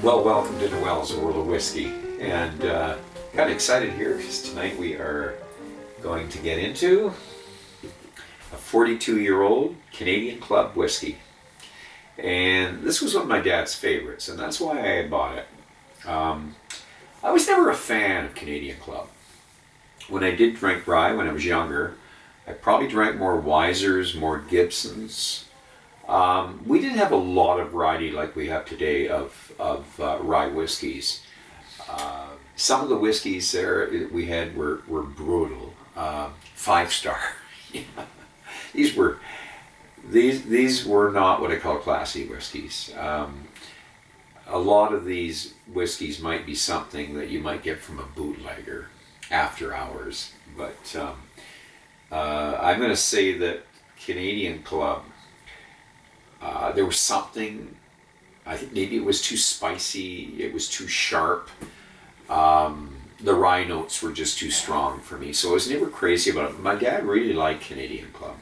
Well, welcome to Noel's World of Whiskey, and kind of excited here because tonight we are going to get into a 42-year-old Canadian Club whiskey. And this was one of my dad's favorites, and that's why I bought it. I was never a fan of Canadian Club. When I did drink rye when I was younger, I probably drank more Wisers, more Gibsons. We didn't have a lot of variety like we have today of rye whiskeys. Some of the whiskeys there we had were brutal, 5-star. These were not what I call classy whiskeys. A lot of these whiskeys might be something that you might get from a bootlegger after hours, but I'm going to say that Canadian Club, there was something, I think maybe it was too spicy, it was too sharp, the rye notes were just too strong for me, so I was never crazy about it. My dad really liked Canadian Club,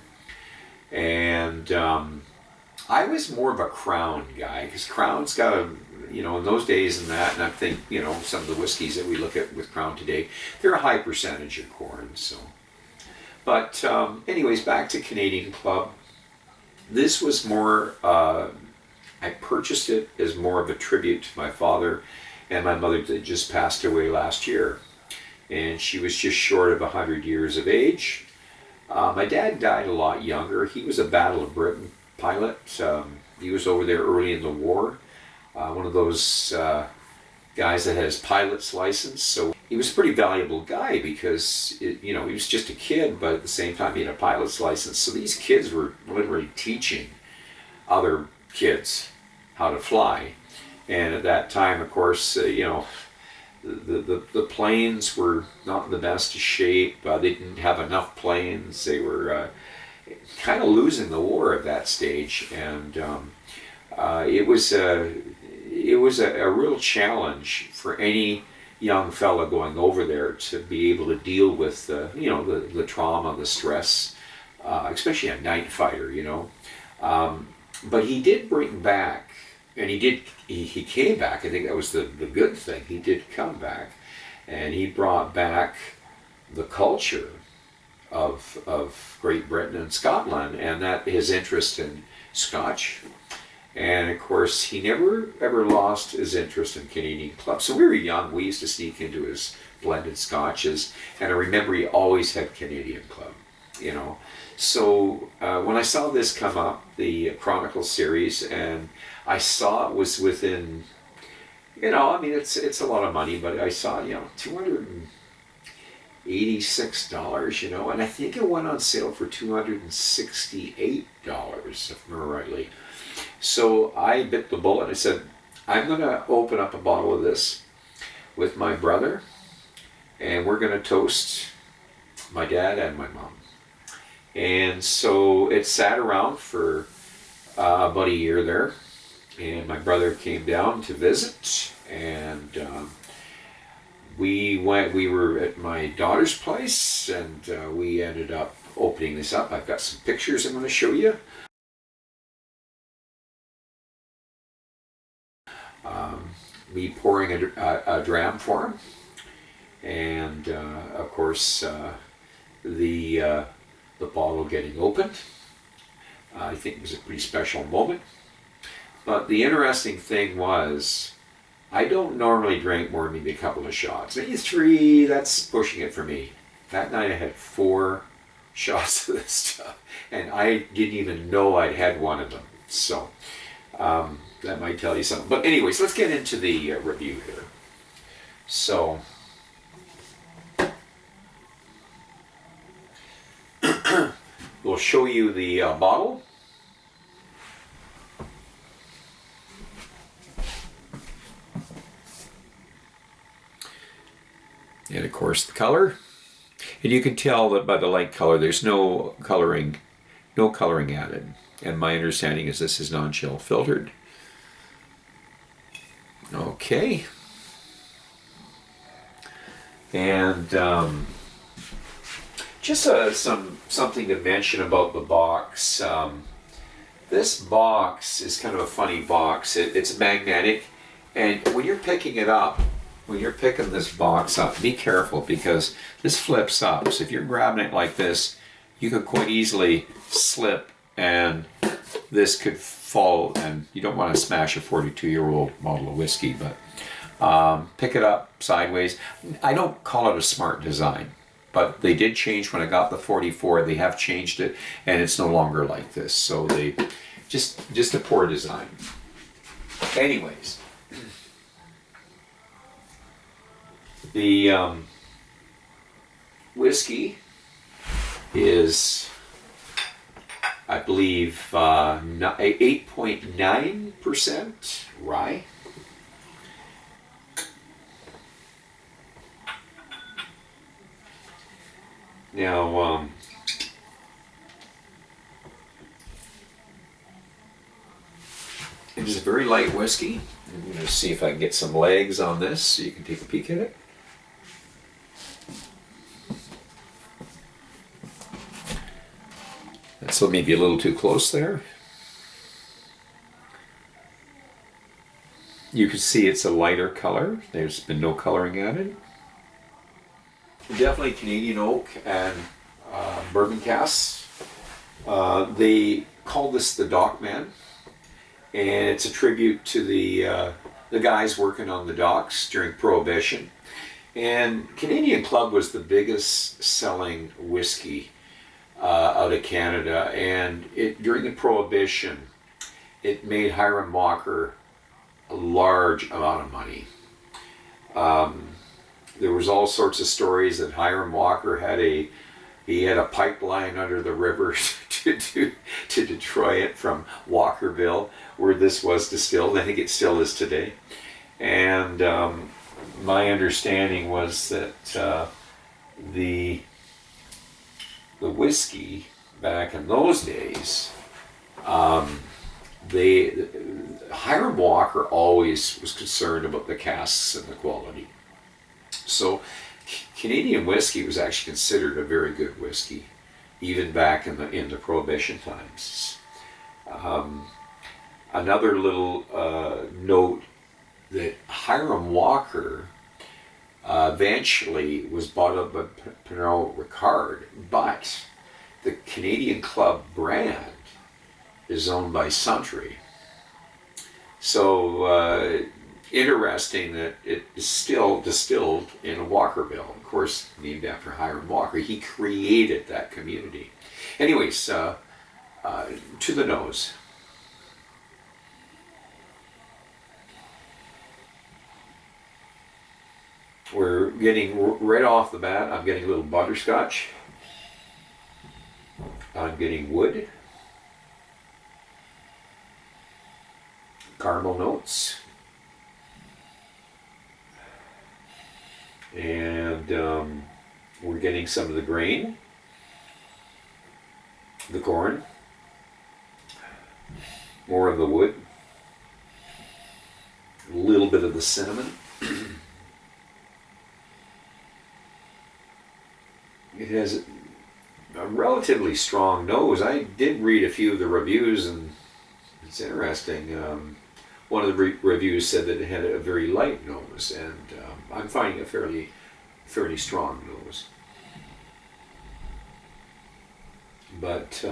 and I was more of a Crown guy, because Crown's got a, in those days and I think, some of the whiskeys that we look at with Crown today, they're a high percentage of corn, so. But anyways, back to Canadian Club. This was more, I purchased it as more of a tribute to my father and my mother that just passed away last year. And she was just short of 100 years of age. My dad died a lot younger. He was a Battle of Britain pilot. He was over there early in the war. One of those guys that has pilot's license. So he was a pretty valuable guy because, he was just a kid, but at the same time he had a pilot's license. So these kids were literally teaching other kids how to fly. And at that time, of course, the planes were not in the best of shape. They didn't have enough planes. They were kind of losing the war at that stage. And it was a real challenge for any young fella going over there to be able to deal with the trauma, the stress, especially a night fighter, but he did bring back, and he came back. I think that was the good thing. He did come back, and he brought back the culture of Great Britain and Scotland, and that his interest in Scotch. And of course, he never ever lost his interest in Canadian Club. So we were young, we used to sneak into his blended scotches, and I remember he always had Canadian Club, So when I saw this come up, the Chronicles series, and I saw it was within, it's a lot of money, but I saw, $286, and I think it went on sale for $268, if I remember rightly. So I bit the bullet. I said, I'm going to open up a bottle of this with my brother, and we're going to toast my dad and my mom. And so it sat around for about a year there, and my brother came down to visit, and we were at my daughter's place, and we ended up opening this up. I've got some pictures I'm going to show you. Me pouring a dram for him, and of course the bottle getting opened. I think it was a pretty special moment. But the interesting thing was, I don't normally drink more than maybe a couple of shots. Maybe 3, that's pushing it for me. That night I had 4 shots of this stuff, and I didn't even know I'd had one of them. So that might tell you something. But anyways, let's get into the review here. So, we'll show you the bottle. And of course the color. And you can tell that by the light color, there's no coloring added. And my understanding is this is non-chill filtered. Okay. And just something to mention about the box. This box is kind of a funny box. It's magnetic, And when you're picking it up, when you're picking this box up, be careful because this flips up. So if you're grabbing it like this, you could quite easily slip and this could fall, and you don't want to smash a 42-year-old bottle of whiskey, but pick it up sideways. I don't call it a smart design, but they did change when I got the 44. They have changed it, and it's no longer like this. So they just a poor design. Anyways, the whiskey is, I believe, 8.9% rye. Now, it is a very light whiskey. I'm going to see if I can get some legs on this so you can take a peek at it. So maybe a little too close there. You can see it's a lighter color. There's been no coloring added. Definitely Canadian oak and bourbon casks. They call this the Dockman, and it's a tribute to the guys working on the docks during Prohibition. And Canadian Club was the biggest selling whiskey out of Canada, and during the Prohibition, it made Hiram Walker a large amount of money. There was all sorts of stories that Hiram Walker had a pipeline under the river to Detroit from Walkerville, where this was distilled. I think it still is today. And my understanding was that the whiskey back in those days, Hiram Walker always was concerned about the casks and the quality. So Canadian whiskey was actually considered a very good whiskey, even back in the Prohibition times. Another little note that Hiram Walker eventually was bought up by Pernod Ricard, but the Canadian Club brand is owned by Suntory. So interesting that it is still distilled in Walkerville, of course named after Hiram Walker. He created that community. Anyways, to the nose. We're getting, right off the bat, I'm getting a little butterscotch. I'm getting wood. Caramel notes. And we're getting some of the grain, the corn, more of the wood, a little bit of the cinnamon. It has a relatively strong nose. I did read a few of the reviews, and it's interesting. One of the reviews said that it had a very light nose, and I'm finding a fairly strong nose. But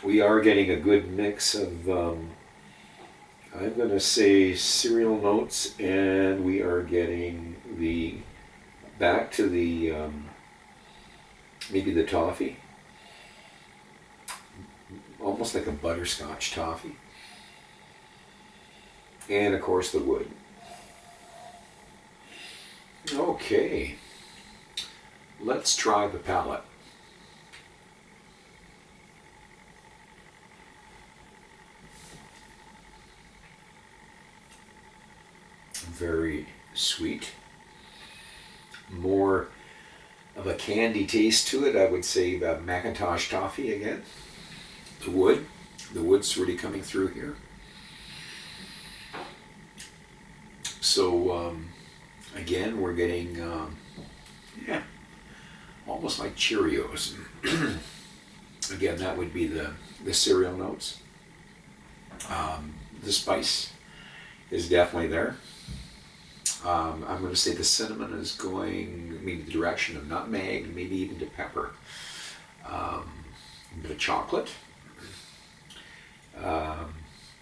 we are getting a good mix of, I'm going to say, cereal notes, and we are getting back to the maybe the toffee, almost like a butterscotch toffee, and of course the wood. Okay, let's try the palate. Very sweet. More of a candy taste to it. I would say the Macintosh toffee again. The wood's really coming through here. So again, we're getting almost like Cheerios. Again, that would be the cereal notes. The spice, is definitely there. I'm going to say the cinnamon is going maybe the direction of nutmeg, maybe even to pepper. A bit of chocolate.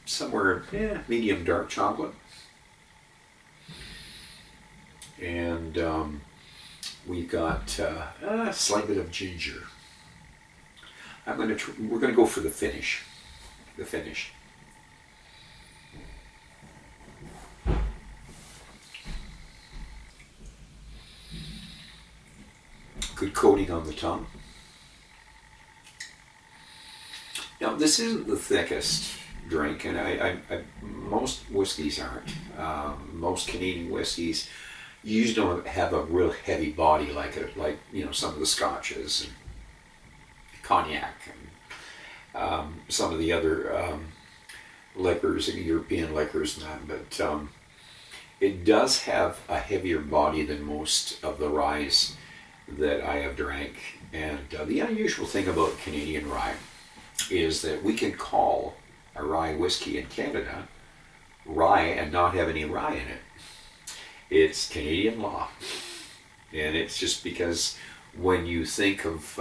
Somewhere, medium dark chocolate. And we've got a slight bit of ginger. We're going to go for the finish. The finish. Good coating on the tongue. Now, this isn't the thickest drink, and most whiskeys aren't. Most Canadian whiskeys usually don't have a real heavy body like some of the scotches and cognac and some of the other liquors and European liquors and that. But it does have a heavier body than most of the ryes that I have drank. And the unusual thing about Canadian rye is that we can call a rye whiskey in Canada rye and not have any rye in it. It's Canadian law. And it's just because when you think of,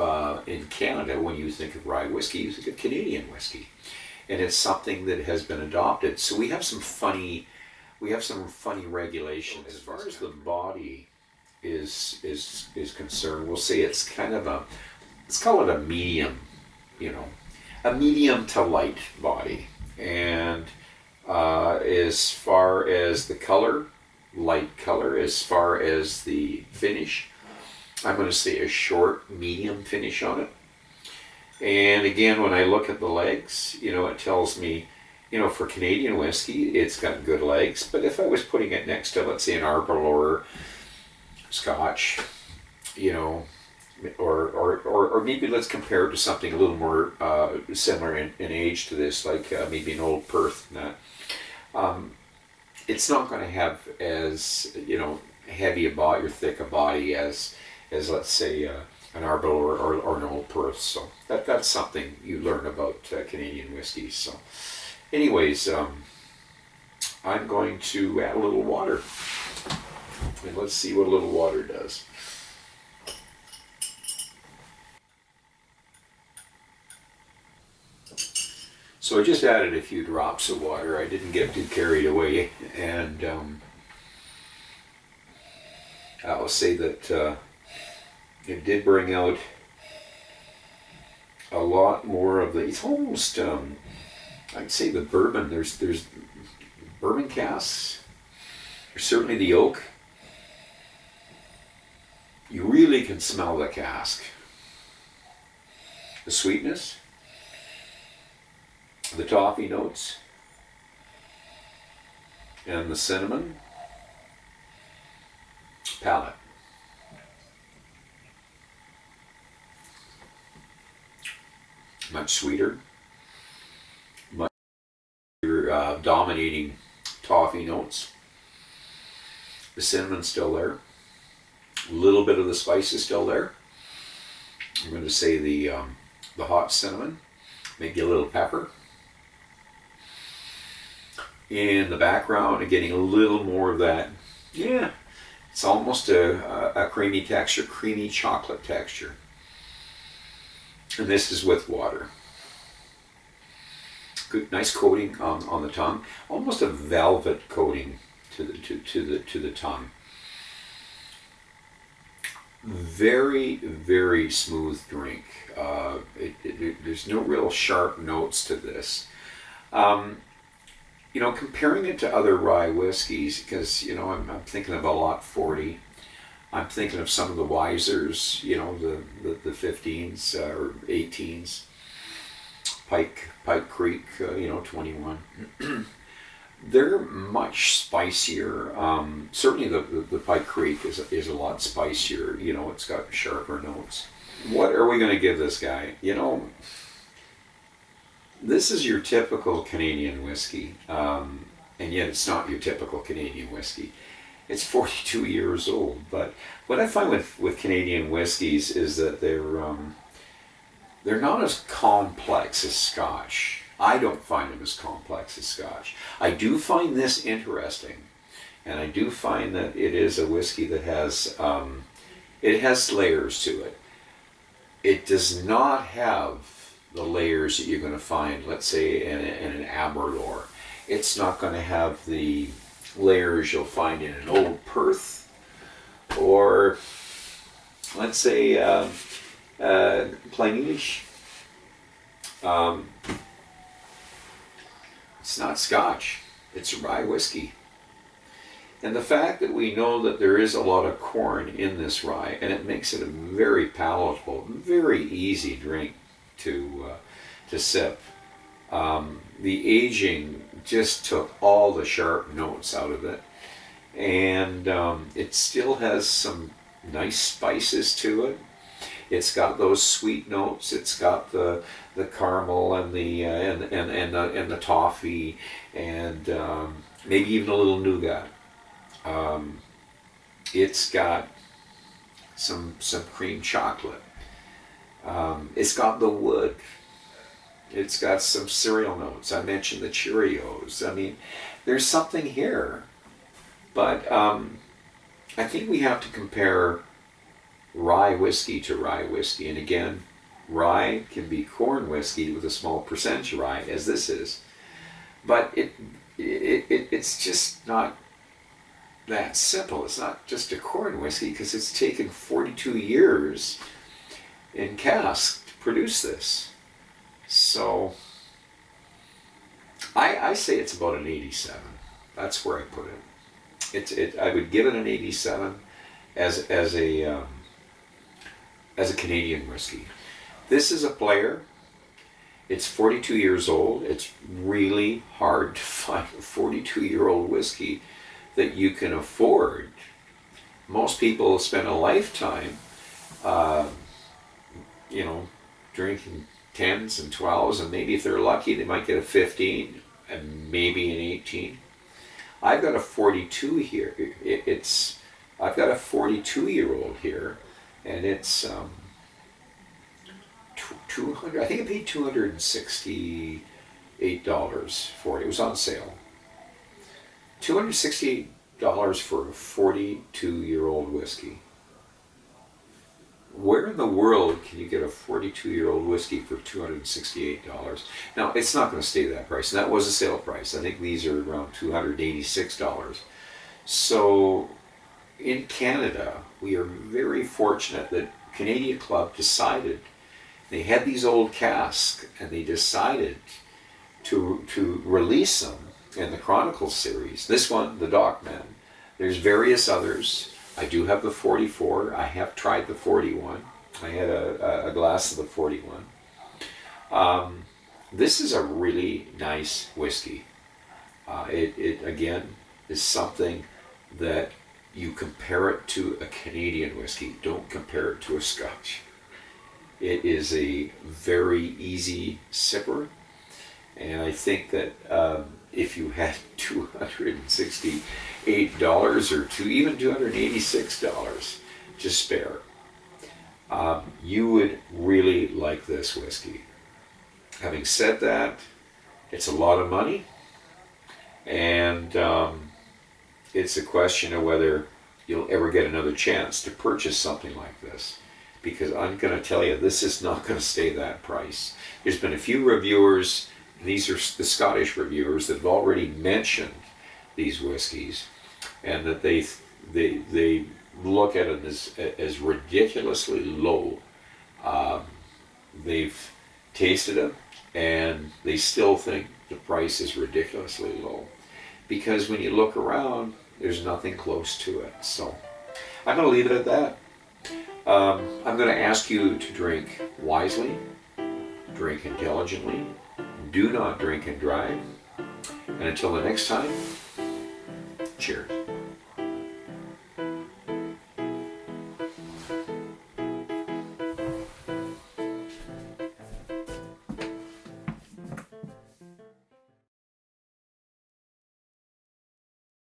in Canada, when you think of rye whiskey, you think of Canadian whiskey. And it's something that has been adopted. So we have some funny regulations. As far as the body is concerned, we'll say it's kind of let's call it a medium, a medium to light body. And as far as the color, light color. As far as the finish, I'm going to say a short, medium finish on it. And again, when I look at the legs, it tells me, for Canadian whiskey, it's got good legs. But if I was putting it next to, let's say, an Arbor Scotch, or maybe let's compare it to something a little more similar in age to this, like maybe an Old Perth and that. It's not going to have as heavy a body or thick a body as let's say an Arbor or an Old Perth. So that's something you learn about Canadian whiskey. So, anyways, I'm going to add a little water, and let's see what a little water does. So I just added a few drops of water. I didn't get too carried away, and I'll say that it did bring out a lot more of the. It's almost, I'd say the bourbon. There's bourbon casks. There's certainly the oak. You really can smell the cask. The sweetness. The toffee notes, and the cinnamon palate. Much sweeter, much dominating toffee notes. The cinnamon's still there. A little bit of the spice is still there. I'm going to say the hot cinnamon, maybe a little pepper. In the background, and getting a little more of that, it's almost a creamy texture, creamy chocolate texture. And this is with water. Good, nice coating on the tongue, almost a velvet coating to the tongue. Very, very smooth drink. There's no real sharp notes to this. Comparing it to other rye whiskeys, because, I'm thinking of a Lot 40. I'm thinking of some of the Wisers, the 15s or 18s. Pike Creek, 21. They're much spicier. Certainly the Pike Creek is a lot spicier. It's got sharper notes. What are we going to give this guy? This is your typical Canadian whiskey, and yet it's not your typical Canadian whiskey. It's 42 years old, but what I find with Canadian whiskeys is that they're not as complex as Scotch. I don't find them as complex as Scotch. I do find this interesting, and I do find that it is a whiskey that has layers to it. It does not have the layers that you're going to find, let's say, in an Aberlour. It's not going to have the layers you'll find in an Old Perth, or let's say Plain English. It's not Scotch, it's rye whiskey. And the fact that we know that there is a lot of corn in this rye, and it makes it a very palatable, very easy drink to sip. The aging just took all the sharp notes out of it, and it still has some nice spices to it. It's got those sweet notes. It's got the caramel and the toffee, and maybe even a little nougat. It's got some cream chocolate. It's got the wood. It's got some cereal notes. I mentioned the Cheerios. I mean, there's something here, but I think we have to compare rye whiskey to rye whiskey. And again, rye can be corn whiskey with a small percentage of rye, as this is, but it's just not that simple. It's not just a corn whiskey, because it's taken 42 years in cask to produce this. So I say it's about an 87. That's where I put it. I would give it an 87 as a Canadian whiskey. This is a player. It's 42 years old. It's really hard to find a 42-year-old whiskey that you can afford. Most people spend a lifetime, drinking 10s and 12s, and maybe if they're lucky, they might get a 15 and maybe an 18. I've got a 42 here. I've got a 42-year-old here, and it's 200. I think I paid $268 for it. It was on sale. $268 for a 42-year-old whiskey. Where in the world can you get a 42-year-old whiskey for $268? Now, it's not going to stay that price, and that was a sale price. I think these are around $286. So in Canada, we are very fortunate that Canadian Club decided, they had these old casks, and they decided to release them in the Chronicles series. This one, the Dockman. There's various others. I do have the 44. I have tried the 41. I had a glass of the 41. This is a really nice whiskey. It again is something that you compare it to a Canadian whiskey. Don't compare it to a Scotch. It is a very easy sipper, and I think that if you had $268 or even $286 to spare, you would really like this whiskey. Having said that, it's a lot of money, and it's a question of whether you'll ever get another chance to purchase something like this, because I'm going to tell you, this is not going to stay that price. There's been a few reviewers, and these are the Scottish reviewers, that have already mentioned these whiskeys, and that they look at it as ridiculously low. They've tasted it, and they still think the price is ridiculously low, because when you look around, there's nothing close to it. So I'm going to leave it at that. I'm going to ask you to drink wisely, drink intelligently, do not drink and drive, and until the next time, cheers.